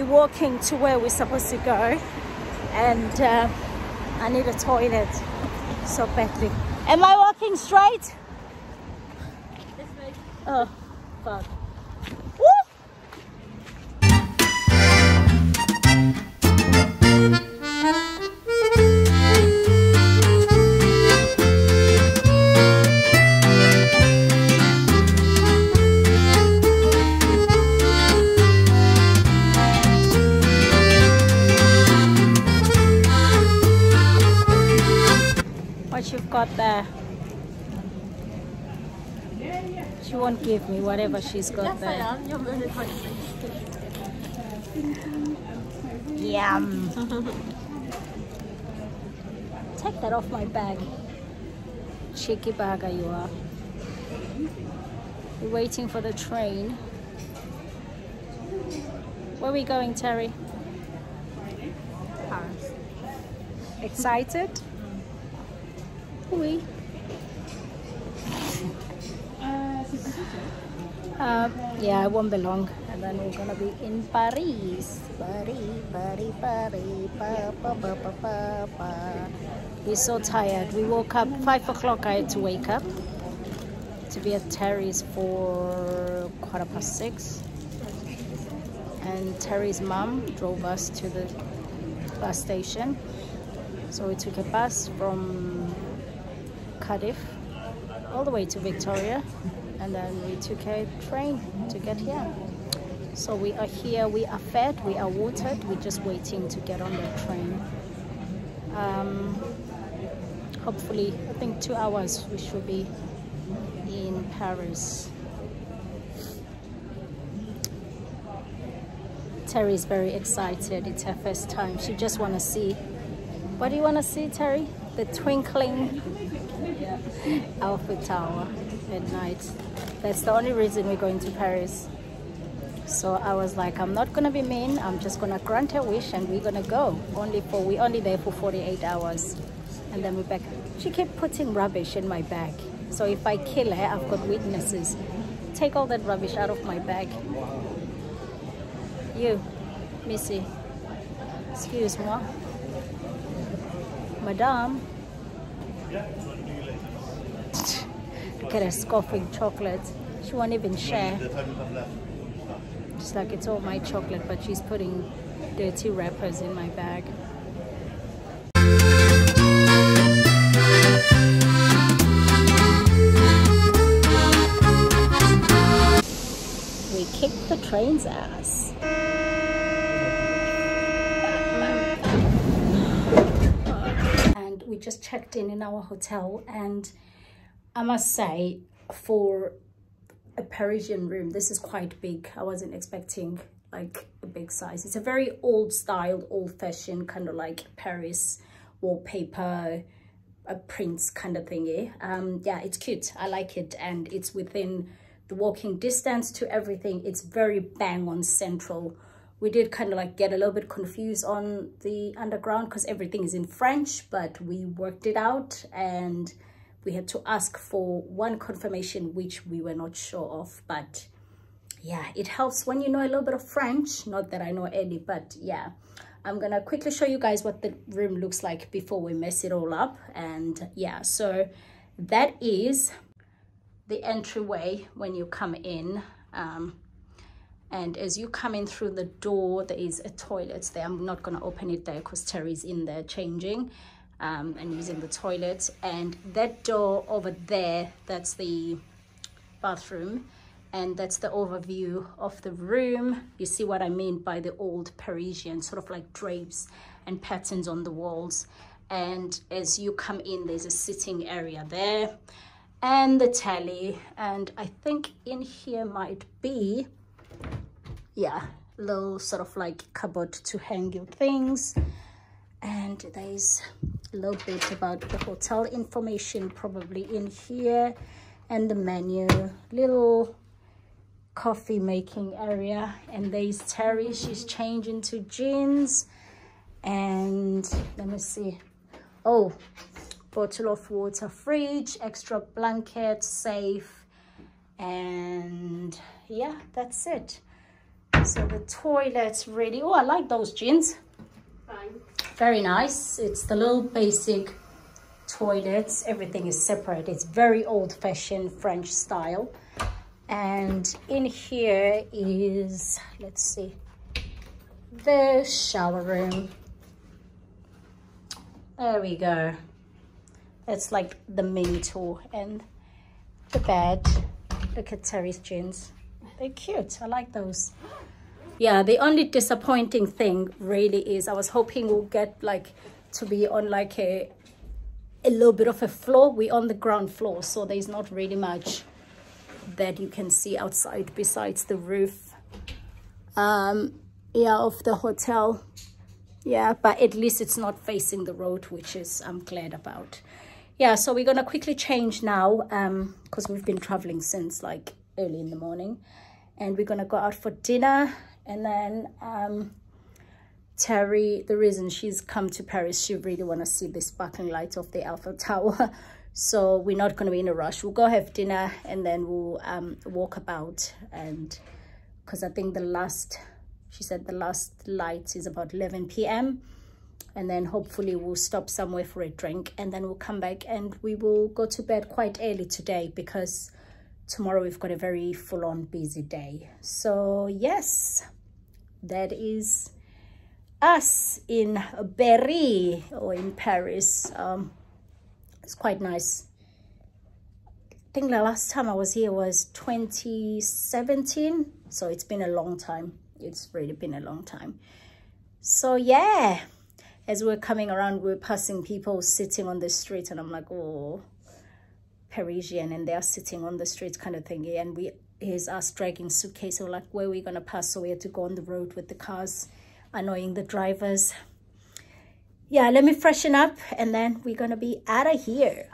we're walking to where we're supposed to go, and I need a toilet so badly. Am I walking straight? This way. Oh, fuck. What you've got there? She won't give me whatever she's got there. Yes, I am. You're really hungry. Yum. Take that off my bag. Cheeky bagger you are. We're waiting for the train. Where are we going, Terry? Paris. Excited? Oui. Yeah, I won't be long, and then we're gonna be in Paris. Paris, pa, pa, pa, pa, pa, pa. We're so tired. We woke up 5 o'clock. I had to wake up to be at Terry's for 6:15, and Terry's mom drove us to the bus station. So we took a bus from Cardiff all the way to Victoria, and then we took a train to get here. So we are here, we are fed, we are watered, we're just waiting to get on the train. Hopefully, I think 2 hours we should be in Paris. Terry's very excited. It's her first time. She just want to see. What do you want to see, Terry? The twinkling Eiffel Tower at night. That's the only reason we're going to Paris. So I was like, I'm not gonna be mean. I'm just gonna grant her wish, and we're gonna go. We're only there for 48 hours, and then we're back. She kept putting rubbish in my bag. So if I kill her, I've got witnesses. Take all that rubbish out of my bag. You, Missy. Excuse me, Madame. Look at her scoffing chocolate. She won't even share. Just like it's all my chocolate, but she's putting dirty wrappers in my bag. We kicked the train's ass. And we just checked in our hotel, and I must say, for a Parisian room, this is quite big. I wasn't expecting like a big size. It's a very old style, old-fashioned kind of like Paris wallpaper, a prints kind of thingy. Yeah, it's cute. I like it, and it's within the walking distance to everything. It's very bang on central. We did kind of like get a little bit confused on the underground because everything is in French, but we worked it out, and we had to ask for one confirmation, which we were not sure of. But yeah, it helps when you know a little bit of French. Not that I know any, but yeah. I'm gonna quickly show you guys what the room looks like before we mess it all up. And yeah, so that is the entryway when you come in. And as you come in through the door, there is a toilet there. I'm not gonna open it there because Terry's in there changing and using the toilet. And that door over there, that's the bathroom. And that's the overview of the room. You see what I mean by the old Parisian, sort of like drapes and patterns on the walls. And as you come in, there's a sitting area there and the telly. And I think in here might be, yeah, a little sort of like cupboard to hang your things. And there's a little bit about the hotel information probably in here, and the menu, little coffee making area. And there's Terry, she's changing to jeans. And let me see, oh, bottle of water, fridge, extra blanket, safe, and yeah, that's it. So the toilet's ready. Oh, I like those jeans. Fine. Very nice. It's the little basic toilets. Everything is separate. It's very old-fashioned French style. And in here is, let's see, the shower room. There we go. It's like the mini tour. And the bed. Look at Terry's jeans. They're cute. I like those. Yeah, the only disappointing thing really is I was hoping we'll get like to be on like a little bit of a floor. We're on the ground floor, so there's not really much that you can see outside besides the roof yeah, of the hotel. Yeah, but at least it's not facing the road, which is I'm glad about. Yeah, so we're gonna quickly change now because we've been traveling since like early in the morning, and we're gonna go out for dinner. And then Terry, the reason she's come to Paris, she really want to see the sparkling lights of the Eiffel Tower. So we're not going to be in a rush. We'll go have dinner and then we'll walk about. And because I think she said the last light is about 11 p.m. And then hopefully we'll stop somewhere for a drink. And then we'll come back and we will go to bed quite early today because tomorrow we've got a very full-on busy day. So yes, that is us in Berry or in Paris. It's quite nice. I think the last time I was here was 2017, so it's been a long time. It's really been a long time. So yeah, as we're coming around, we're passing people sitting on the street and I'm like, oh, Parisian, and they're sitting on the street kind of thing. And here's us dragging suitcase. So like, where are we gonna pass? So we had to go on the road with the cars, annoying the drivers. Yeah, let me freshen up and then we're gonna be out of here.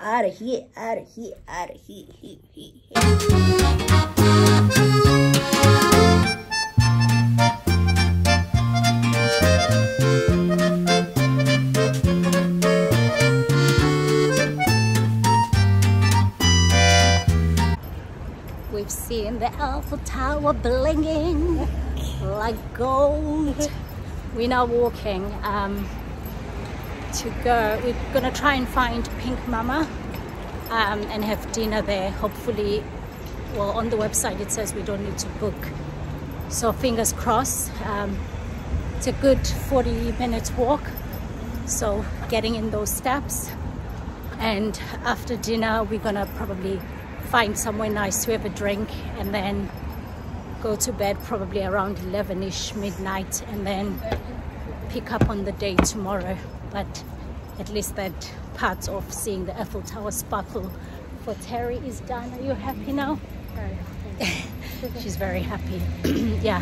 We've seen the Eiffel Tower blinging like gold. We're now walking to go. We're gonna try and find Pink Mama and have dinner there. Hopefully, well, on the website it says we don't need to book. So fingers crossed. It's a good 40-minute walk. So getting in those steps. And after dinner, we're gonna probably find somewhere nice to have a drink and then go to bed probably around 11ish midnight and then pick up on the day tomorrow. But at least that part of seeing the Eiffel Tower sparkle for Terry is done. Are you happy now? Very happy. She's very happy. Yeah,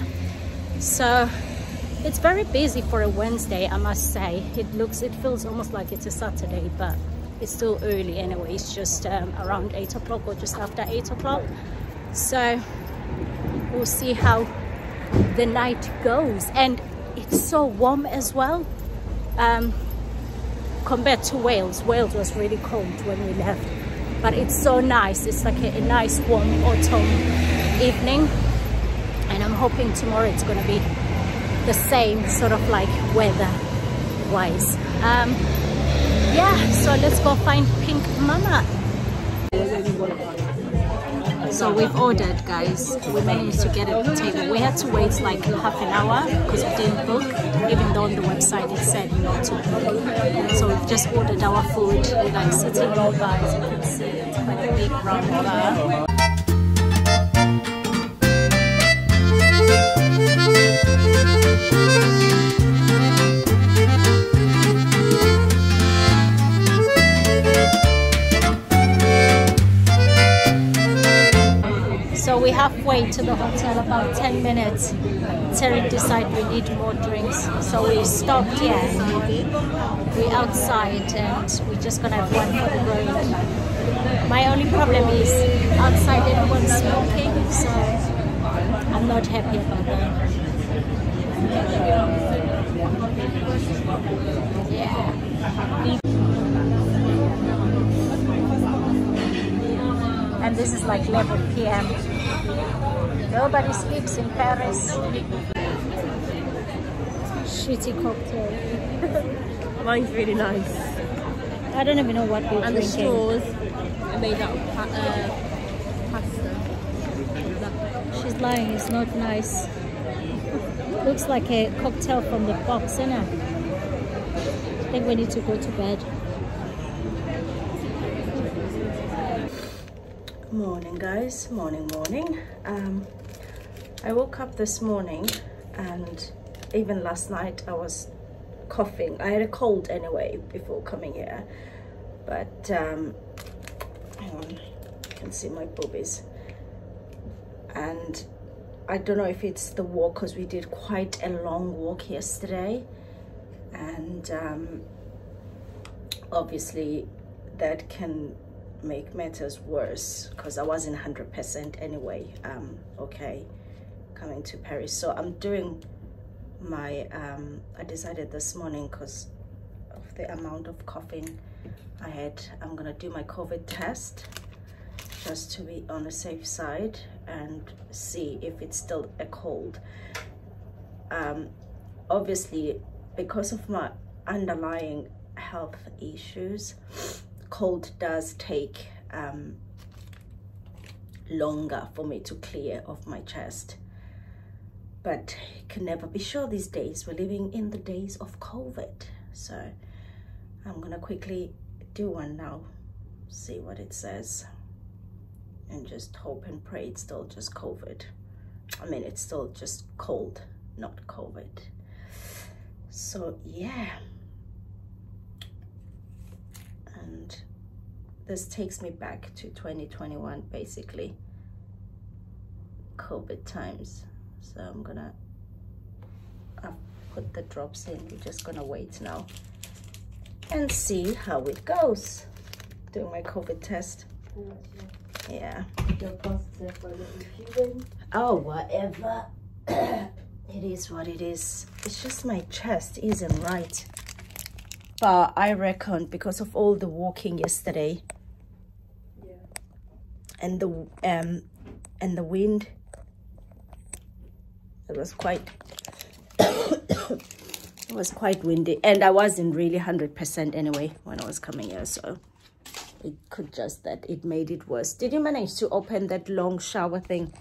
so it's very busy for a Wednesday, I must say. It feels almost like it's a Saturday, but it's still early anyway. It's just around 8 o'clock or just after 8 o'clock. So we'll see how the night goes. And it's so warm as well. Compared to Wales. Wales was really cold when we left. But it's so nice. It's like a nice warm autumn evening. And I'm hoping tomorrow it's going to be the same sort of like weather-wise. Yeah, so let's go find Pink Mama. So we've ordered, guys. We managed to get at the table. We had to wait like half an hour because we didn't book, even though on the website it said not to book. So we've just ordered our food. We're like sitting over, as you can see, it's quite a big round bar. So we're halfway to the hotel, about 10 minutes. Terry decided we need more drinks. So we stopped here. We're outside and we're just gonna have one for the road. My only problem is outside everyone's smoking, so I'm not happy about that. Yeah. And this is like 11 p.m. Nobody sleeps in Paris. shitty cocktail. Mine's really nice. I don't even know what we're and drinking. the straws are made out of pasta. She's lying, it's not nice. Looks like a cocktail from the box, isn't it? I think we need to go to bed. Morning guys, morning. I woke up this morning and even last night I was coughing. I had a cold anyway before coming here, but hang on, you can see my boobies. And I don't know if it's the walk, because we did quite a long walk yesterday, and obviously that can make matters worse because I wasn't 100% anyway. Okay, coming to Paris, so I'm doing my I decided this morning, because of the amount of coughing I had, I'm gonna do my COVID test just to be on the safe side and see if it's still a cold. Obviously, because of my underlying health issues, cold does take longer for me to clear off my chest, but you can never be sure these days. We're living in the days of COVID, so I'm gonna quickly do one now, see what it says, and just hope and pray it's still just COVID. I mean, it's still just cold, not COVID. So yeah, and this takes me back to 2021, basically, COVID times. So I'm gonna put the drops in. We're just gonna wait now and see how it goes. Doing my COVID test. Yeah. Oh, whatever. It is what it is. It's just my chest isn't right. But I reckon because of all the walking yesterday, and the wind, it was quite it was quite windy, and I wasn't really 100% anyway when I was coming here, so it could just that it made it worse. Did you manage to open that long shower thing?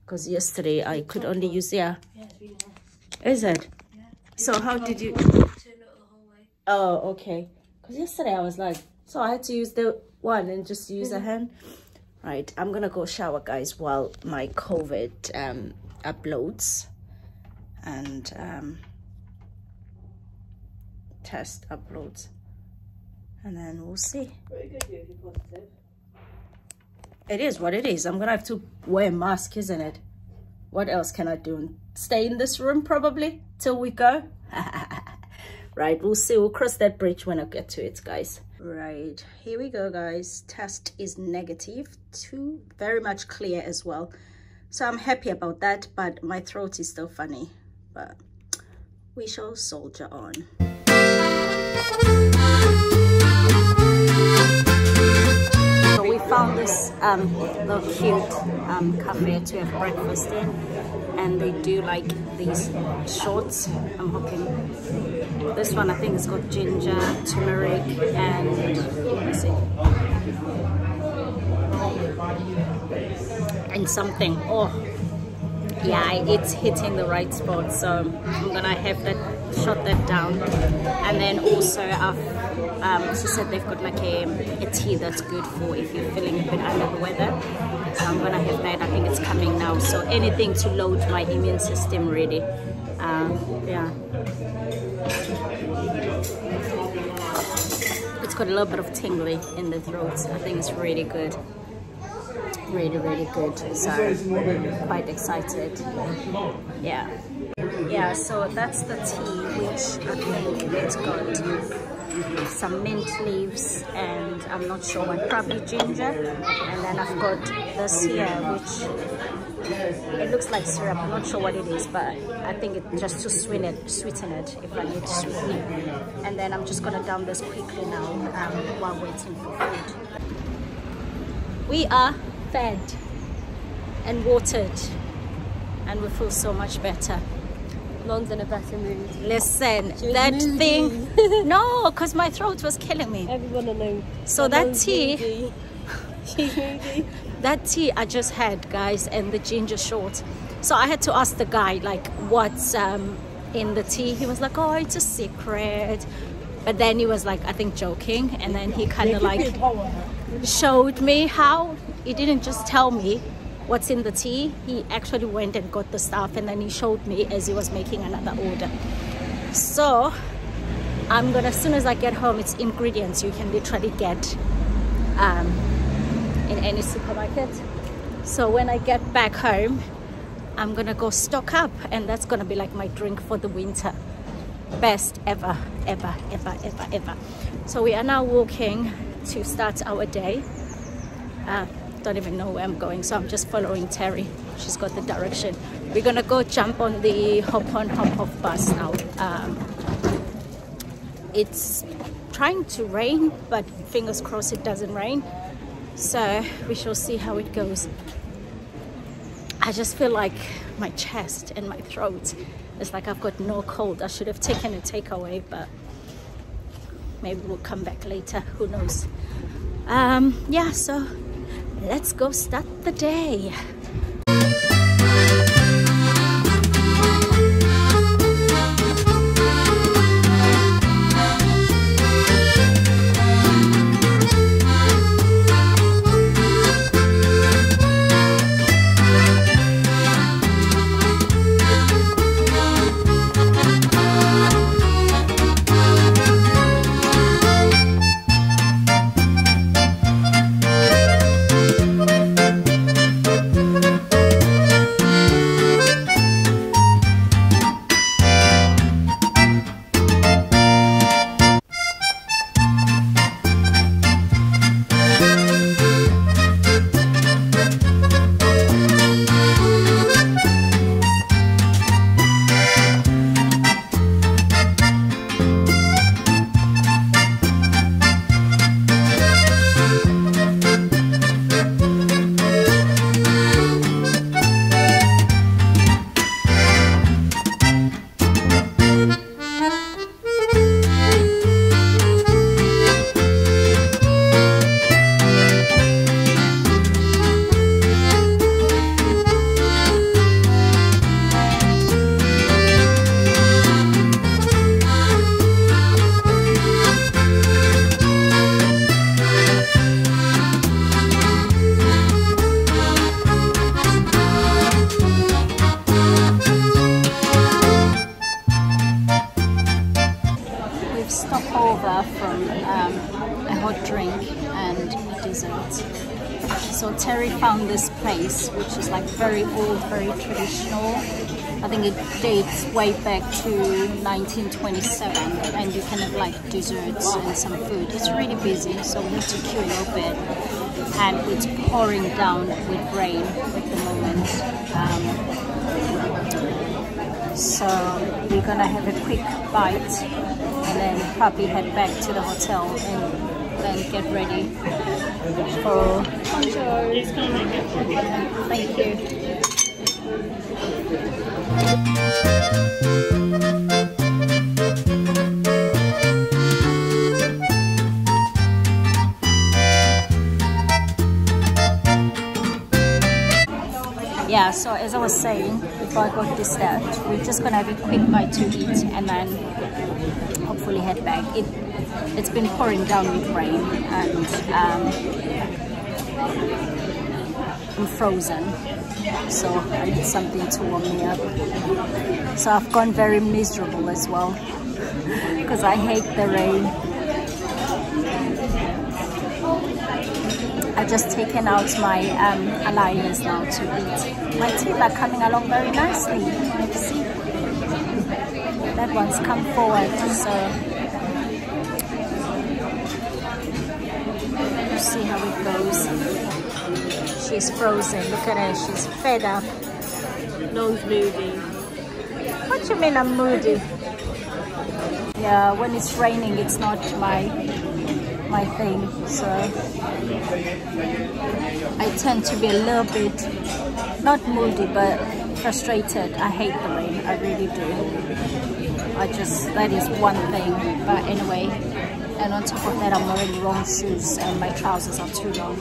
Because yesterday I could only use, yeah, it's really nice. Is it? Yeah. So how did you turn it the whole way? Oh, okay. Because yesterday I was like, so I had to use the one and just use a hand. Right, I'm gonna go shower, guys, while my COVID uploads and test uploads, and then we'll see. Very good, if you're positive. It is what it is. I'm gonna have to wear a mask, isn't it? What else can I do? Stay in this room probably till we go. Right, we'll see. We'll cross that bridge when I get to it, guys. Right, here we go, guys. Test is negative, too, very much clear as well. So I'm happy about that, but my throat is still funny. But we shall soldier on. So we found this little cute cafe to have breakfast in, and they do like these shorts. I'm hoping this one, I think it's got ginger, turmeric, and let's see, and something. Oh yeah, it's hitting the right spot, so I'm gonna have that, shot that down. And then also I've she said they've got like a tea that's good for if you're feeling a bit under the weather, so I'm gonna have that. I think it's coming now, so anything to load my immune system really. Yeah, it's got a little bit of tingly in the throat. I think it's really good, really good, so quite excited. Yeah, so that's the tea, which I think it's got some mint leaves and I'm not sure what, probably ginger, and then I've got this here which it looks like syrup. I'm not sure what it is, but I think it's just to sweeten it if I need to sweeten it. And then I'm just gonna down this quickly now while waiting for food. We are fed and watered and we feel so much better. Non's in a better mood. Listen, She that was moody. thing. No, because my throat was killing me. Everyone will know. So that tea. Moody. She's moody. That tea I just had, guys, and the ginger short. So I had to ask the guy, like, what's in the tea. He was like, oh, it's a secret. But then he was like, I think joking. And then he kind of like showed me how. He didn't just tell me what's in the tea. He actually went and got the stuff, and then he showed me as he was making another order. So I'm gonna, as soon as I get home, it's ingredients you can literally get in any supermarket. So when I get back home, I'm gonna go stock up, and that's gonna be like my drink for the winter. Best ever, ever, ever, ever, ever. So we are now walking to start our day. Don't even know where I'm going, so I'm just following Terry. She's got the direction. We're gonna go jump on the hop on hop off bus now. It's trying to rain, but fingers crossed it doesn't rain. So we shall see how it goes. I just feel like my chest and my throat is like I've got no cold. I should have taken a takeaway, but maybe we'll come back later, who knows. Yeah, so let's go start the day. So Terry found this place, which is like very old, very traditional. I think it dates way back to 1927, and you can have like desserts and some food. It's really busy, so we need to queue a little bit. And it's pouring down with rain at the moment. So we're gonna have a quick bite and then probably head back to the hotel and then get ready for bonjour. Thank you. Yeah, so as I was saying before I got disturbed, we're just gonna have a quick bite to eat and then hopefully head back. It's been pouring down with rain and I'm frozen, so I need something to warm me up. So I've gone very miserable as well because I hate the rain. I've just taken out my aligners now to eat. My teeth are coming along very nicely. You see, that one's come forward, so we'll see how it goes. She's frozen. Look at her. She's fed up. Non's moody. What do you mean I'm moody? Yeah, when it's raining, it's not my thing, so I tend to be a little bit not moody, but frustrated. I hate the rain, I really do. That is one thing. But anyway, and on top of that, I'm wearing wrong shoes and my trousers are too long.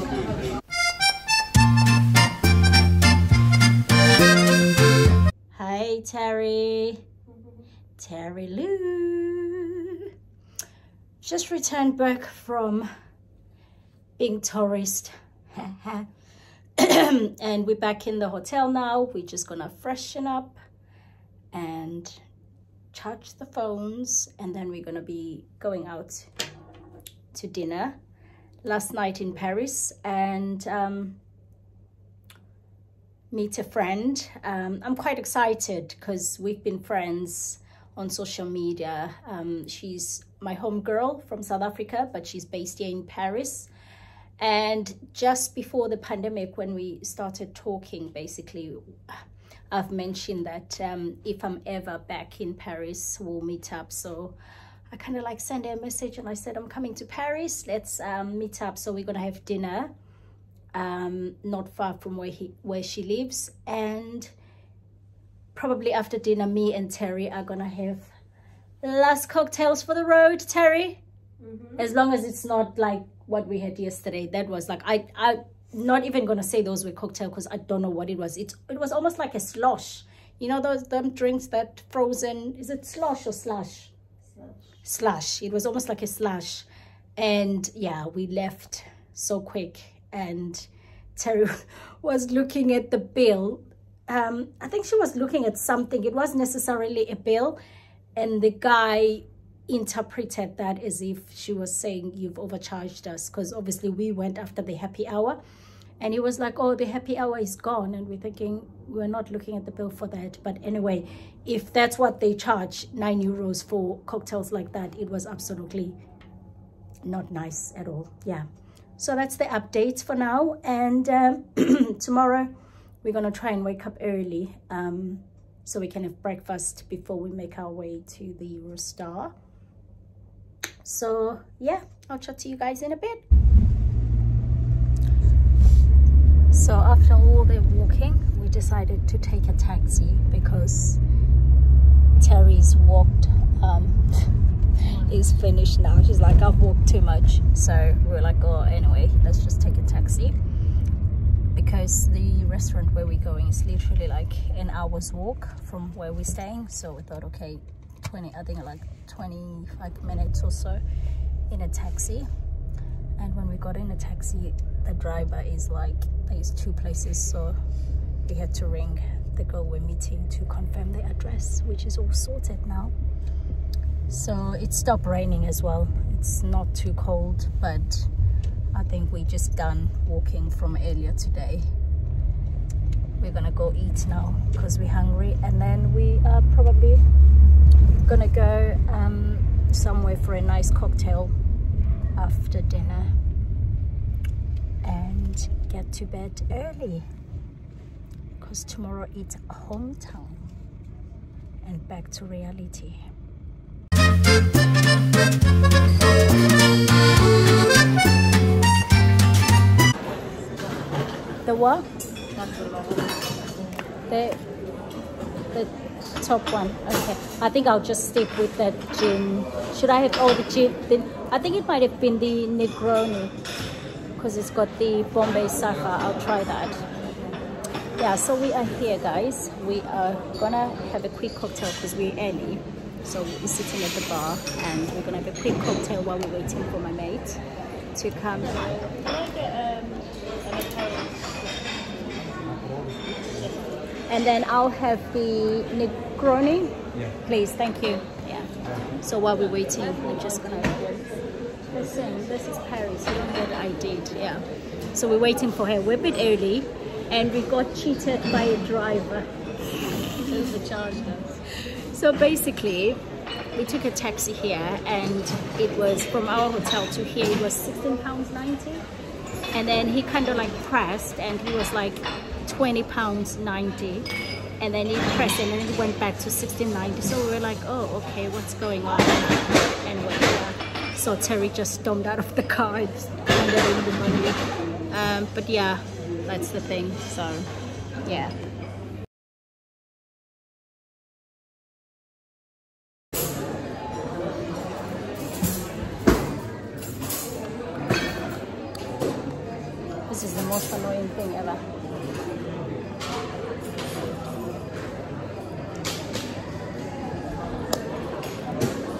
Hi, Terry. Terry Lou. Just returned back from being tourist. And we're back in the hotel now. We're just gonna freshen up and charge the phones, and then we're gonna be going out to dinner. Last night in Paris, and meet a friend. I'm quite excited because we've been friends on social media. She's my home girl from South Africa, but she's based here in Paris. And just before the pandemic, when we started talking, basically, I've mentioned that if I'm ever back in Paris, we'll meet up. So I kind of like sent her a message and I said, I'm coming to Paris, let's meet up. So we're gonna have dinner not far from where she lives, and probably after dinner, me and Terry are gonna have last cocktails for the road. Terry, as long as it's not like what we had yesterday. That was like, I'm not even gonna say those were cocktail because I don't know what it was. It was almost like a slosh, you know, them drinks that frozen, is it slosh or slush? Slush. It was almost like a slush. And yeah, we left so quick, and Terry was looking at the bill. I think she was looking at something. It wasn't necessarily a bill, and the guy interpreted that as if she was saying, you've overcharged us, because obviously we went after the happy hour, and he was like, oh, the happy hour is gone, and we're thinking, we're not looking at the bill for that. But anyway, if that's what they charge, €9 for cocktails like that, it was absolutely not nice at all. Yeah, so that's the update for now, and tomorrow we're gonna try and wake up early so we can have breakfast before we make our way to the Eurostar. So yeah, I'll chat to you guys in a bit. So after all the walking, we decided to take a taxi because Terry's walked is finished now. She's like, I've walked too much. So we're like, oh, anyway, let's just take a taxi, because the restaurant where we're going is literally like an hour's walk from where we're staying. So we thought, okay, 25 minutes or so in a taxi. And when we got in a taxi, the driver is like, there's 2 places, so we had to ring the girl we're meeting to confirm the address, which is all sorted now. So it stopped raining as well. It's not too cold, but I think we're just done walking from earlier today. We're gonna go eat now because we're hungry, and then we are probably gonna go somewhere for a nice cocktail after dinner and get to bed early, because tomorrow it's hometown and back to reality. The what? The top one. Okay, I think I'll just stick with that gin. Should I have all the gin? I think it might have been the Negroni, because it's got the Bombay Sapphire. I'll try that. Yeah, so we are here, guys. We are gonna have a quick cocktail because we're early. So we're sitting at the bar and we're gonna have a quick cocktail while we're waiting for my mate to come. Can I get And then I'll have the Negroni. Yeah. Please, thank you. Yeah. So while we're waiting, we're just gonna listen. This is Paris. You don't get I did. Yeah. So we're waiting for her. We're a bit early, and we got cheated by a driver. So basically, we took a taxi here, and it was from our hotel to here. It was £16.90, and then he kind of like pressed, and he was like £20.90, and then he pressed and then it went back to £16.90. So we were like, oh, okay, what's going on? And whatever. So Terry just stormed out of the car and handed in the money. But yeah, that's the thing. So yeah. most annoying thing ever.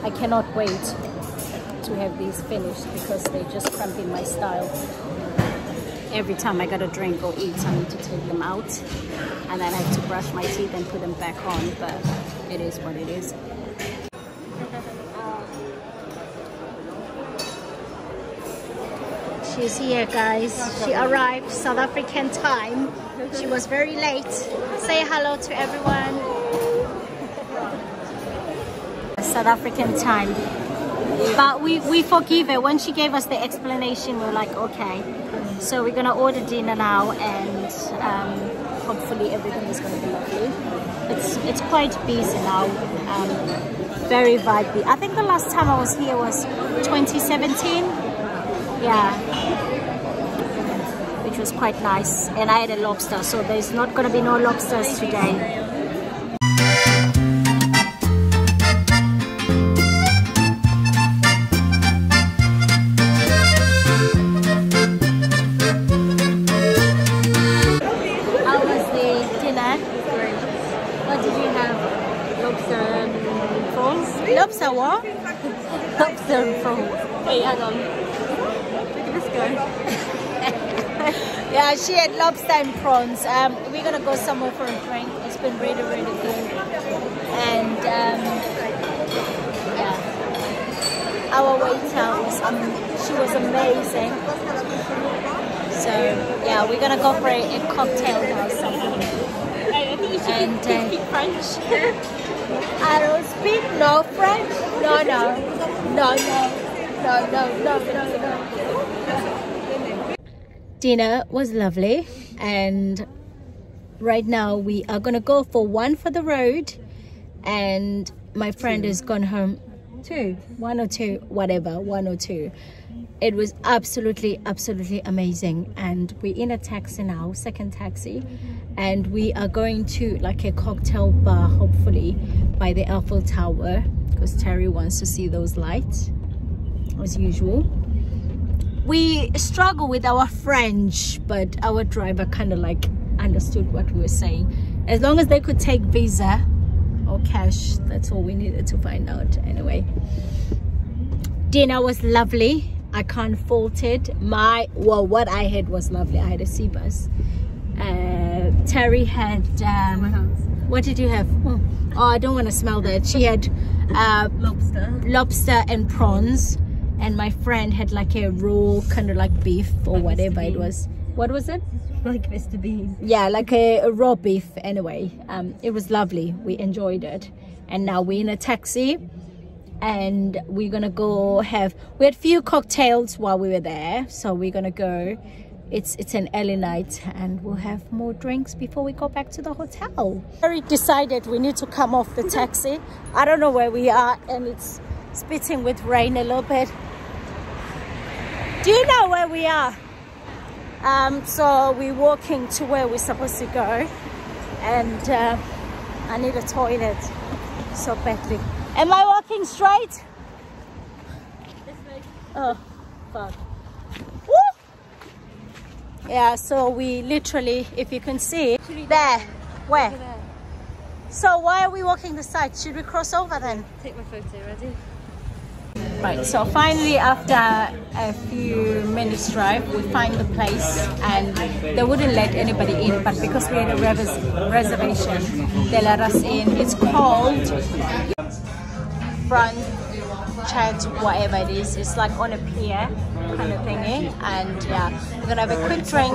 I cannot wait to have these finished because they just cramp in my style. Every time I got a drink or eat, I need to take them out, and then I have to brush my teeth and put them back on, but it is what it is. She's here, guys. She arrived South African time. She was very late. Say hello to everyone. South African time. But we forgive her. When she gave us the explanation, we're like, okay. So we're gonna order dinner now, and hopefully everything is gonna be lovely. It's quite busy now. Very vibey. I think the last time I was here was 2017. Yeah, which was quite nice, and I had a lobster, so there's not gonna be no lobsters today. How was the dinner? What did you have? Lobster and prawns. Lobster what? Lobster and prawns. Hey, hang on. This guy. Yeah, she had lobster and prawns. We're gonna go somewhere for a drink. It's been really, really good. And yeah, our waiter was she was amazing. So yeah, we're gonna go for a cocktail now or something. I think you should speak French. I don't speak no French. No. Dinner was lovely, and right now we are gonna go for one for the road, and my friend has gone home. One or two. It was absolutely amazing, and we're in a taxi now, second taxi, and we are going to like a cocktail bar, hopefully by the Eiffel Tower, because Terry wants to see those lights as usual. We struggle with our French, but our driver kind of like understood what we were saying. As long as they could take Visa or cash, that's all we needed to find out. Anyway, dinner was lovely. I can't fault it. What I had was lovely. I had a sea bus. Terry had what did you have? Oh, I don't want to smell that. She had lobster and prawns. And my friend had like a raw kind of like beef or whatever it was. What was it? Like Mr. Bean. Yeah, like a raw beef. Anyway, it was lovely. We enjoyed it. And now we're in a taxi, and we're gonna go have. We had a few cocktails while we were there, so we're gonna go. It's an early night, and we'll have more drinks before we go back to the hotel. Very decided we need to come off the taxi. I don't know where we are, and it's spitting with rain a little bit. Do you know where we are? So we're walking to where we're supposed to go, and I need a toilet so badly. Am I walking straight? This way. Oh, fuck. Woo! Yeah, so we literally, if you can see, there. Where? There. So why are we walking the side? Should we cross over then? Take my photo, ready? Right, so finally after a few minutes drive, we find the place, and they wouldn't let anybody in, but because we had a reservation, they let us in. It's called Front Chat, whatever it is. It's like on a pier kind of thingy, and yeah, we're gonna have a quick drink,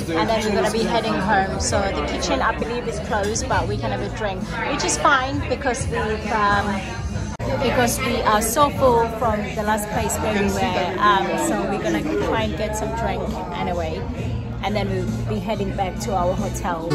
and then we're gonna be heading home. So the kitchen, I believe, is closed, but we can have a drink, which is fine because we are so full from the last place where we were. So we're gonna try and get some drink anyway, and then we'll be heading back to our hotel.